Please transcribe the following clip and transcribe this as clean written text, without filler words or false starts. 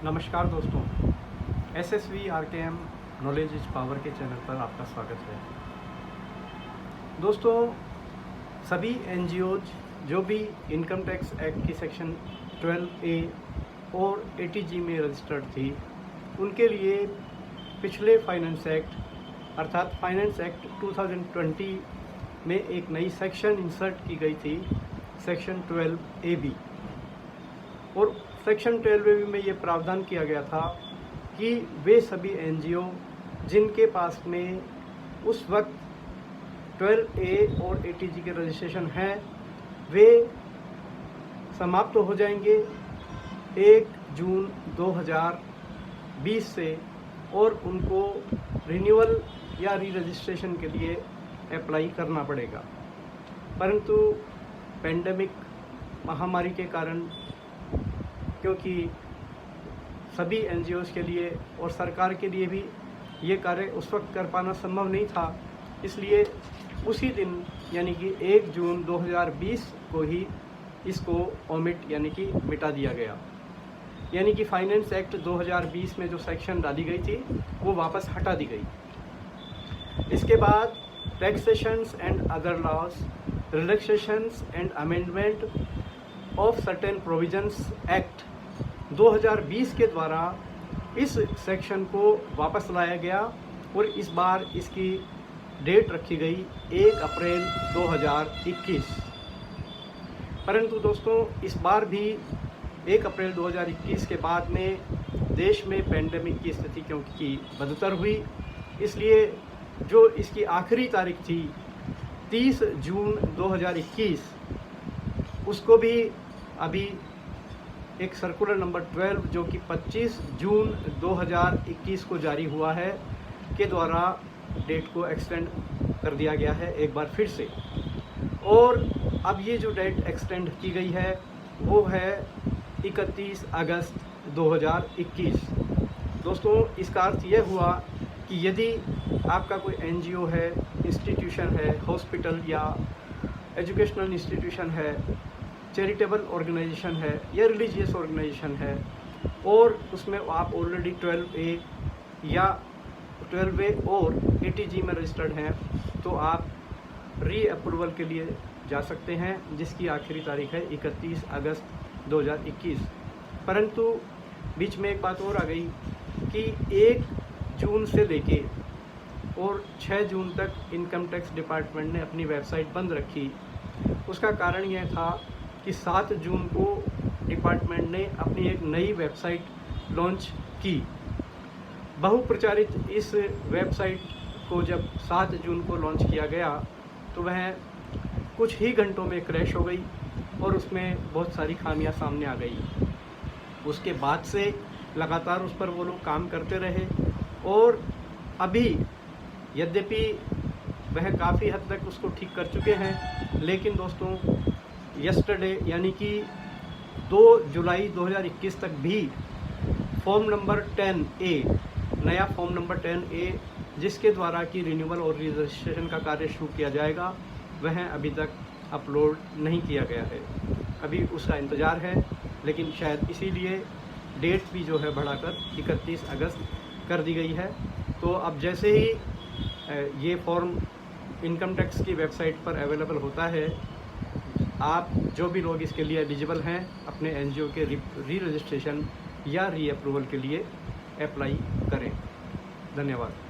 नमस्कार दोस्तों, SSV RKM knowledge is power के चैनल पर आपका स्वागत है। दोस्तों, सभी NGOज जो भी इनकम टैक्स एक्ट की सेक्शन 12A और ATG में रजिस्टर्ड थी, उनके लिए पिछले फाइनेंस एक्ट अर्थात फाइनेंस एक्ट 2020 में एक नई सेक्शन इंसर्ट की गई थी, सेक्शन 12AB। और सेक्शन 12AB में ये प्रावधान किया गया था कि वे सभी NGO जिनके पास में उस वक्त 12A और ATG के रजिस्ट्रेशन हैं, वे समाप्त हो जाएंगे 1 जून 2020 से और उनको रिन्यूअल या री रजिस्ट्रेशन के लिए अप्लाई करना पड़ेगा। परंतु पेंडेमिक महामारी के कारण, क्योंकि सभी NGOs के लिए और सरकार के लिए भी ये कार्य उस वक्त कर पाना संभव नहीं था, इसलिए उसी दिन यानी कि 1 जून 2020 को ही इसको ओमिट यानी कि मिटा दिया गया। यानी कि फाइनेंस एक्ट 2020 में जो सेक्शन डाली गई थी वो वापस हटा दी गई। इसके बाद taxations and other laws, relaxations and amendment of certain provisions act 2020 के द्वारा इस सेक्शन को वापस लाया गया और इस बार इसकी डेट रखी गई 1 अप्रैल 2021। परंतु दोस्तों, इस बार भी 1 अप्रैल 2021 के बाद में देश में पेंडेमिक की स्थिति क्योंकि बदतर हुई, इसलिए जो इसकी आखिरी तारीख थी 30 जून 2021, उसको भी अभी एक सर्कुलर नंबर 12 जो कि 25 जून 2021 को जारी हुआ है के द्वारा डेट को एक्सटेंड कर दिया गया है एक बार फिर से। और अब ये जो डेट एक्सटेंड की गई है वो है 31 अगस्त 2021। दोस्तों, इसका अर्थ यह हुआ कि यदि आपका कोई NGO है, इंस्टीट्यूशन है, हॉस्पिटल या एजुकेशनल इंस्टीट्यूशन है, चैरिटेबल ऑर्गेनाइजेशन है या रिलीजियस ऑर्गेनाइजेशन है और उसमें आप ऑलरेडी 12A या 12A और ATG में रजिस्टर्ड हैं, तो आप री अप्रूवल के लिए जा सकते हैं, जिसकी आखिरी तारीख है 31 अगस्त 2021। परंतु बीच में एक बात और आ गई कि 1 जून से लेके और 6 जून तक इनकम टैक्स डिपार्टमेंट ने अपनी वेबसाइट बंद रखी। उसका कारण यह था कि 7 जून को डिपार्टमेंट ने अपनी एक नई वेबसाइट लॉन्च की। बहुप्रचारित इस वेबसाइट को जब 7 जून को लॉन्च किया गया तो वह कुछ ही घंटों में क्रैश हो गई और उसमें बहुत सारी खामियां सामने आ गई। उसके बाद से लगातार उस पर वो लोग काम करते रहे और अभी यद्यपि वह काफ़ी हद तक उसको ठीक कर चुके हैं, लेकिन दोस्तों यस्टरडे यानी कि 2 जुलाई 2021 तक भी फॉर्म नंबर 10A, नया फॉर्म नंबर 10A जिसके द्वारा कि रिन्यूअल और रजिस्ट्रेशन का कार्य शुरू किया जाएगा, वह अभी तक अपलोड नहीं किया गया है। अभी उसका इंतज़ार है, लेकिन शायद इसीलिए डेट भी जो है बढ़ाकर 31 अगस्त कर दी गई है। तो अब जैसे ही ये फॉर्म इनकम टैक्स की वेबसाइट पर अवेलेबल होता है, आप जो भी लोग इसके लिए एलिजिबल हैं अपने NGO के री रजिस्ट्रेशन या री अप्रूवल के लिए अप्लाई करें। धन्यवाद।